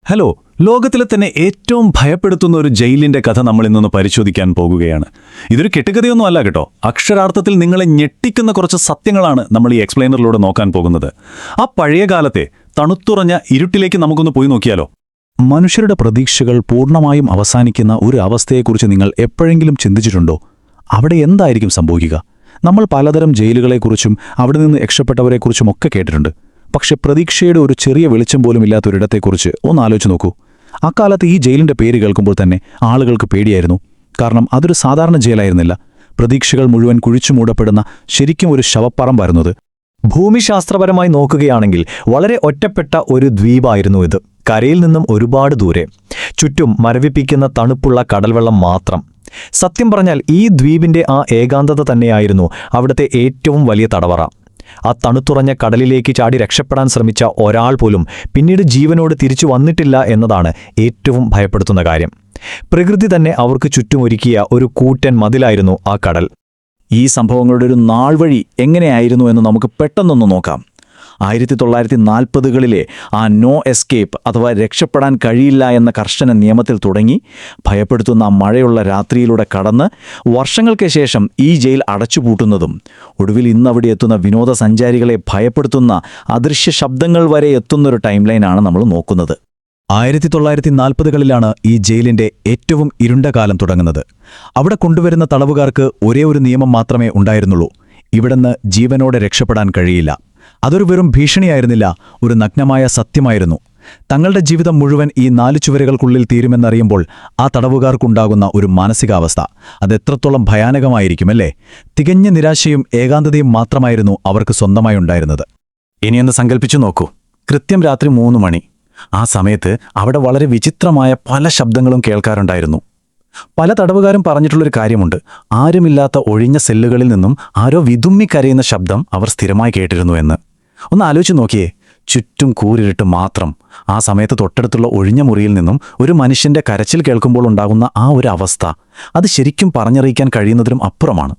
Hello, ലോകത്തിലെ തന്നെ ഏറ്റവും ഭയപ്പെടുത്തുന്ന ഒരു ജയിലിന്റെ കഥ നമ്മൾ ഇന്നൊന്ന് പരിശോധിക്കാൻ പോകുകയാണ്. ഇതൊരു കെട്ടുകഥയൊന്നും അല്ല കേട്ടോ. അക്ഷരാർത്ഥത്തിൽ നിങ്ങളെ ഞെട്ടിക്കുന്ന കുറച്ച് സത്യങ്ങളാണ് നമ്മൾ ഈ എക്സ്പ്ലെയിനറിലൂടെ നോക്കാൻ പോകുന്നത്. ആ പഴയ കാലത്തെ തണുത്തുറഞ്ഞ ഇരുട്ടിലേക്ക് നമുക്കൊന്ന് പോയി നോക്കിയാലോ. മനുഷ്യരുടെ പ്രതീക്ഷകൾ പൂർണ്ണമായും അവസാനിക്കുന്ന ഒരു അവസ്ഥയെക്കുറിച്ച് നിങ്ങൾ എപ്പോഴെങ്കിലും ചിന്തിച്ചിട്ടുണ്ടോ? അവിടെ എന്തായിരിക്കും സംഭവിക്കുക? നമ്മൾ പലതരം ജയിലുകളെക്കുറിച്ചും അവിടെ നിന്ന് രക്ഷപ്പെട്ടവരെക്കുറിച്ചും ഒക്കെ കേട്ടിട്ടുണ്ട്. പക്ഷെ പ്രതീക്ഷയുടെ ഒരു ചെറിയ വെളിച്ചം പോലും ഇല്ലാത്തൊരിടത്തെക്കുറിച്ച് ഒന്ന് ആലോചിച്ച് നോക്കൂ. അക്കാലത്ത് ഈ ജയിലിന്റെ പേര് കേൾക്കുമ്പോൾ തന്നെ ആളുകൾക്ക് പേടിയായിരുന്നു. കാരണം അതൊരു സാധാരണ ജയിലായിരുന്നില്ല. പ്രതീക്ഷകൾ മുഴുവൻ കുഴിച്ചു മൂടപ്പെടുന്ന ശരിക്കും ഒരു ശവപ്പറമ്പായിരുന്നത്. ഭൂമിശാസ്ത്രപരമായി നോക്കുകയാണെങ്കിൽ വളരെ ഒറ്റപ്പെട്ട ഒരു ദ്വീപായിരുന്നു ഇത്. കരയിൽ നിന്നും ഒരുപാട് ദൂരെ, ചുറ്റും മരവിപ്പിക്കുന്ന തണുപ്പുള്ള കടൽവെള്ളം മാത്രം. സത്യം പറഞ്ഞാൽ ഈ ദ്വീപിന്റെ ആ ഏകാന്തത തന്നെയായിരുന്നു അവിടുത്തെ ഏറ്റവും വലിയ തടവറ. ആ തണുത്തുറഞ്ഞ കടലിലേക്ക് ചാടി രക്ഷപ്പെടാൻ ശ്രമിച്ച ഒരാൾ പോലും പിന്നീട് ജീവനോട് തിരിച്ചു വന്നിട്ടില്ല എന്നതാണ് ഏറ്റവും ഭയപ്പെടുത്തുന്ന കാര്യം. പ്രകൃതി തന്നെ അവർക്ക് ചുറ്റുമൊരുക്കിയ ഒരു കൂറ്റൻ മതിലായിരുന്നു ആ കടൽ. ഈ സംഭവങ്ങളുടെ ഒരു നാൾവഴി എങ്ങനെയായിരുന്നു എന്ന് നമുക്ക് പെട്ടെന്നൊന്ന് നോക്കാം. 1940കളിലെ ആ നോ എസ്കേപ്പ് അഥവാ രക്ഷപ്പെടാൻ കഴിയില്ല എന്ന കർശന നിയമത്തിൽ തുടങ്ങി ഭയപ്പെടുത്തുന്ന മഴയുള്ള രാത്രിയിലൂടെ കടന്ന് വർഷങ്ങൾക്ക് ശേഷം ഈ ജയിൽ അടച്ചുപൂട്ടുന്നതും ഒടുവിൽ ഇന്നവിടെ എത്തുന്ന വിനോദസഞ്ചാരികളെ ഭയപ്പെടുത്തുന്ന അദൃശ്യ ശബ്ദങ്ങൾ വരെ എത്തുന്നൊരു ടൈം ലൈനാണ് നമ്മൾ നോക്കുന്നത്. 1940കളിലാണ് ഈ ജയിലിന്റെ ഏറ്റവും ഇരുണ്ട കാലം തുടങ്ങുന്നത്. അവിടെ കൊണ്ടുവരുന്ന തടവുകാർക്ക് ഒരേ ഒരു നിയമം മാത്രമേ ഉണ്ടായിരുന്നുള്ളൂ: ഇവിടുന്ന് ജീവനോടെ രക്ഷപ്പെടാൻ കഴിയില്ല. അതൊരു വെറും ഭീഷണിയായിരുന്നില്ല, ഒരു നഗ്നമായ സത്യമായിരുന്നു. തങ്ങളുടെ ജീവിതം മുഴുവൻ ഈ 4 ചുവരുകൾക്കുള്ളിൽ തീരുമെന്നറിയുമ്പോൾ ആ തടവുകാർക്കുണ്ടാകുന്ന ഒരു മാനസികാവസ്ഥ അതെത്രത്തോളം ഭയാനകമായിരിക്കുമല്ലേ? തികഞ്ഞ നിരാശയും ഏകാന്തതയും മാത്രമായിരുന്നു അവർക്ക് സ്വന്തമായി ഉണ്ടായിരുന്നത്. ഇനിയൊന്ന് സങ്കല്പിച്ചു നോക്കൂ. കൃത്യം രാത്രി 3 മണി. ആ സമയത്ത് അവിടെ വളരെ വിചിത്രമായ പല ശബ്ദങ്ങളും കേൾക്കാറുണ്ടായിരുന്നു. പല തടവുകാരും പറഞ്ഞിട്ടുള്ളൊരു കാര്യമുണ്ട്: ആരുമില്ലാത്ത ഒഴിഞ്ഞ സെല്ലുകളിൽ നിന്നും ആരോ വിതുമ്മിക്കരയുന്ന ശബ്ദം അവർ സ്ഥിരമായി കേട്ടിരുന്നു എന്ന്. ഒന്ന് ആലോചിച്ച് നോക്കിയേ, ചുറ്റും കൂരിരുട്ട് മാത്രം. ആ സമയത്ത് തൊട്ടടുത്തുള്ള ഒഴിഞ്ഞ മുറിയിൽ നിന്നും ഒരു മനുഷ്യന്റെ കരച്ചിൽ കേൾക്കുമ്പോൾ ഉണ്ടാകുന്ന ആ ഒരു അവസ്ഥ, അത് ശരിക്കും പറഞ്ഞറിയിക്കാൻ കഴിയുന്നതിലും അപ്പുറമാണ്.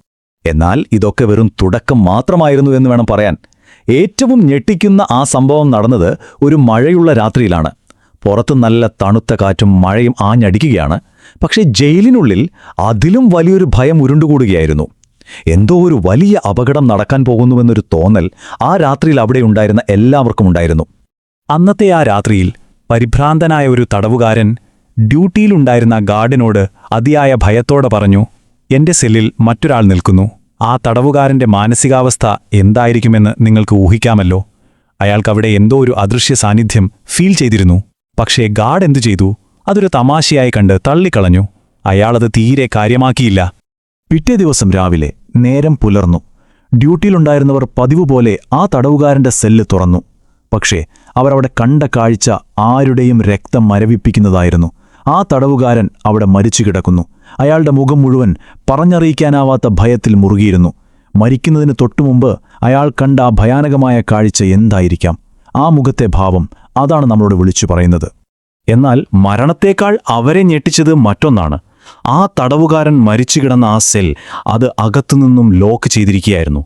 എന്നാൽ ഇതൊക്കെ വെറും തുടക്കം മാത്രമായിരുന്നു എന്ന് വേണം പറയാൻ. ഏറ്റവും ഞെട്ടിക്കുന്ന ആ സംഭവം നടന്നത് ഒരു മഴയുള്ള രാത്രിയിലാണ്. പുറത്ത് നല്ല തണുത്ത കാറ്റും മഴയും ആഞ്ഞടിക്കുകയാണ്. പക്ഷേ ജയിലിനുള്ളിൽ അതിലും വലിയൊരു ഭയം ഉരുണ്ടുകൂടുകയായിരുന്നു. എന്തോ ഒരു വലിയ അപകടം നടക്കാൻ പോകുന്നുവെന്നൊരു തോന്നൽ ആ രാത്രിയിൽ അവിടെയുണ്ടായിരുന്ന എല്ലാവർക്കും ഉണ്ടായിരുന്നു. അന്നത്തെ ആ രാത്രിയിൽ പരിഭ്രാന്തനായ ഒരു തടവുകാരൻ ഡ്യൂട്ടിയിലുണ്ടായിരുന്ന ഗാർഡിനോട് അതിയായ ഭയത്തോടെ പറഞ്ഞു: "എന്റെ സെല്ലിൽ മറ്റൊരാൾ നിൽക്കുന്നു." ആ തടവുകാരന്റെ മാനസികാവസ്ഥ എന്തായിരിക്കുമെന്ന് നിങ്ങൾക്ക് ഊഹിക്കാമല്ലോ. അയാൾക്കവിടെ എന്തോ ഒരു അദൃശ്യ സാന്നിധ്യം ഫീൽ ചെയ്തിരുന്നു. പക്ഷേ ഗാർഡ് എന്തു ചെയ്തു? അതൊരു തമാശയായി കണ്ട് തള്ളിക്കളഞ്ഞു. അയാളത് തീരെ കാര്യമാക്കിയില്ല. പിറ്റേ ദിവസം രാവിലെ നേരം പുലർന്നു. ഡ്യൂട്ടിയിലുണ്ടായിരുന്നവർ പതിവ് പോലെ ആ തടവുകാരന്റെ സെല്ല് തുറന്നു. പക്ഷേ അവരവിടെ കണ്ട കാഴ്ച ആരുടെയും രക്തം മരവിപ്പിക്കുന്നതായിരുന്നു. ആ തടവുകാരൻ അവിടെ മരിച്ചു കിടക്കുന്നു. അയാളുടെ മുഖം മുഴുവൻ പറഞ്ഞറിയിക്കാനാവാത്ത ഭയത്തിൽ മുറുകിയിരുന്നു. മരിക്കുന്നതിന് തൊട്ടുമുമ്പ് അയാൾ കണ്ട ആ ഭയാനകമായ കാഴ്ച എന്തായിരിക്കാം? ആ മുഖത്തെ ഭാവം, അതാണ് നമ്മളോട് വിളിച്ചു പറയുന്നത്. എന്നാൽ മരണത്തേക്കാൾ അവരെ ഞെട്ടിച്ചത് മറ്റൊന്നാണ്. ആ തടവുകാരൻ മരിച്ചു കിടന്ന ആ സെൽ, അത് അകത്തുനിന്നും ലോക്ക് ചെയ്തിരിക്കുകയായിരുന്നു.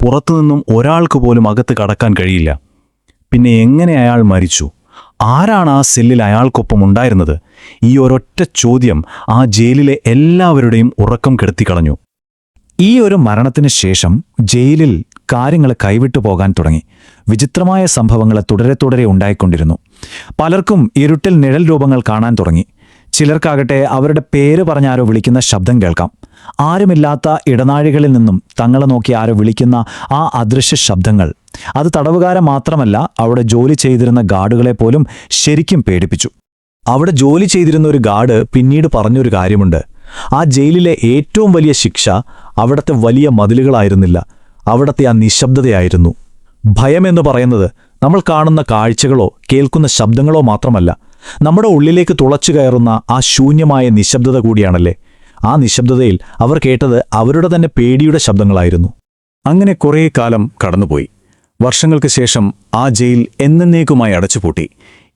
പുറത്തുനിന്നും ഒരാൾക്ക് പോലും അകത്ത് കടക്കാൻ കഴിയില്ല. പിന്നെ എങ്ങനെ അയാൾ മരിച്ചു? ആരാണ് ആ സെല്ലിൽ അയാൾക്കൊപ്പം ഉണ്ടായിരുന്നത്? ഈ ഒരൊറ്റ ചോദ്യം ആ ജയിലിലെ എല്ലാവരുടെയും ഉറക്കം കെടുത്തിക്കളഞ്ഞു. ഈ ഒരു മരണത്തിന് ശേഷം ജയിലിൽ കാര്യങ്ങൾ കൈവിട്ടു പോകാൻ തുടങ്ങി. വിചിത്രമായ സംഭവങ്ങൾ തുടരെ ഉണ്ടായിക്കൊണ്ടിരുന്നു. പലർക്കും ഇരുട്ടിൽ നിഴൽ രൂപങ്ങൾ കാണാൻ തുടങ്ങി. ചിലർക്കാകട്ടെ അവരുടെ പേര് പറഞ്ഞാരോ വിളിക്കുന്ന ശബ്ദം കേൾക്കാം. ആരുമില്ലാത്ത ഇടനാഴികളിൽ നിന്നും തങ്ങളെ നോക്കി ആരോ വിളിക്കുന്ന ആ അദൃശ്യ ശബ്ദങ്ങൾ, അത് തടവുകാരെ മാത്രമല്ല, അവിടെ ജോലി ചെയ്തിരുന്ന ഗാർഡുകളെ പോലും ശരിക്കും പേടിപ്പിച്ചു. അവിടെ ജോലി ചെയ്തിരുന്ന ഒരു ഗാർഡ് പിന്നീട് പറഞ്ഞൊരു കാര്യമുണ്ട്: ആ ജയിലിലെ ഏറ്റവും വലിയ ശിക്ഷ അവിടത്തെ വലിയ മതിലുകളായിരുന്നില്ല, അവിടത്തെ ആ നിശബ്ദതയായിരുന്നു. ഭയമെന്ന് പറയുന്നത് നമ്മൾ കാണുന്ന കാഴ്ചകളോ കേൾക്കുന്ന ശബ്ദങ്ങളോ മാത്രമല്ല, നമ്മുടെ ഉള്ളിലേക്ക് തുളച്ചു കയറുന്ന ആ ശൂന്യമായ നിശബ്ദത കൂടിയാണല്ലേ. ആ നിശബ്ദതയിൽ അവർ കേട്ടത് അവരുടെ തന്നെ പേടിയുടെ ശബ്ദങ്ങളായിരുന്നു. അങ്ങനെ കുറേ കാലം കടന്നുപോയി. വർഷങ്ങൾക്ക് ശേഷം ആ ജയിൽ എന്നേക്കുമായി അടച്ചുപൂട്ടി.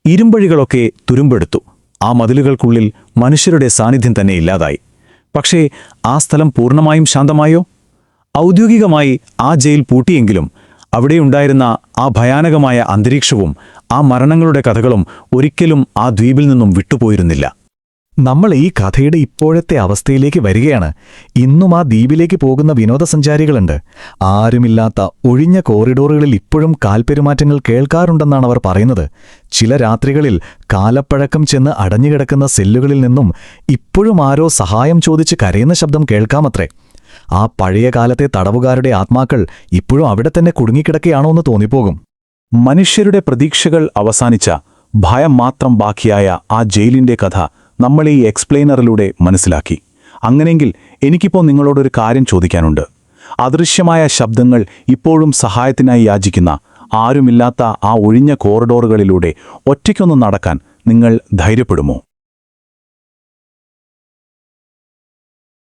ഇരുമ്പഴികളൊക്കെ തുരുമ്പെടുത്തു. ആ മതിലുകൾക്കുള്ളിൽ മനുഷ്യരുടെ സാന്നിധ്യം തന്നെ ഇല്ലാതായി. പക്ഷേ ആ സ്ഥലം പൂർണ്ണമായും ശാന്തമായോ? ഔദ്യോഗികമായി ആ ജയിൽ പൂട്ടിയെങ്കിലും അവിടെയുണ്ടായിരുന്ന ആ ഭയാനകമായ അന്തരീക്ഷവും ആ മരണങ്ങളുടെ കഥകളും ഒരിക്കലും ആ ദ്വീപിൽ നിന്നും വിട്ടുപോയിരുന്നില്ല. നമ്മൾ ഈ കഥയുടെ ഇപ്പോഴത്തെ അവസ്ഥയിലേക്ക് വരികയാണ്. ഇന്നും ആ ദ്വീപിലേക്ക് പോകുന്ന വിനോദസഞ്ചാരികളുണ്ട്. ആരുമില്ലാത്ത ഒഴിഞ്ഞ കോറിഡോറുകളിൽ ഇപ്പോഴും കാൽപ്പെരുമാറ്റങ്ങൾ കേൾക്കാറുണ്ടെന്നാണ് അവർ പറയുന്നത്. ചില രാത്രികളിൽ കാലപ്പഴക്കം ചെന്ന് അടഞ്ഞുകിടക്കുന്ന സെല്ലുകളിൽ നിന്നും ഇപ്പോഴും ആരോ സഹായം ചോദിച്ച് കരയുന്ന ശബ്ദം കേൾക്കാമത്രേ. ആ പഴയ കാലത്തെ തടവുകാരുടെ ആത്മാക്കൾ ഇപ്പോഴും അവിടെ തന്നെ കുടുങ്ങിക്കിടക്കുകയാണോ എന്ന് തോന്നിപ്പോകും. മനുഷ്യരുടെ പ്രതീക്ഷകൾ അവസാനിച്ച, ഭയം മാത്രം ബാക്കിയായ ആ ജയിലിന്റെ കഥ നമ്മൾ ഈ എക്സ്പ്ലെയിനറിലൂടെ മനസ്സിലാക്കി. അങ്ങനെയെങ്കിൽ എനിക്കിപ്പോൾ നിങ്ങളോടൊരു കാര്യം ചോദിക്കാനുണ്ട്. അദൃശ്യമായ ശബ്ദങ്ങൾ ഇപ്പോഴും സഹായത്തിനായി യാചിക്കുന്ന, ആരുമില്ലാത്ത ആ ഒഴിഞ്ഞ കോറിഡോറുകളിലൂടെ ഒറ്റയ്ക്കൊന്ന് നടക്കാൻ നിങ്ങൾ ധൈര്യപ്പെടുമോ?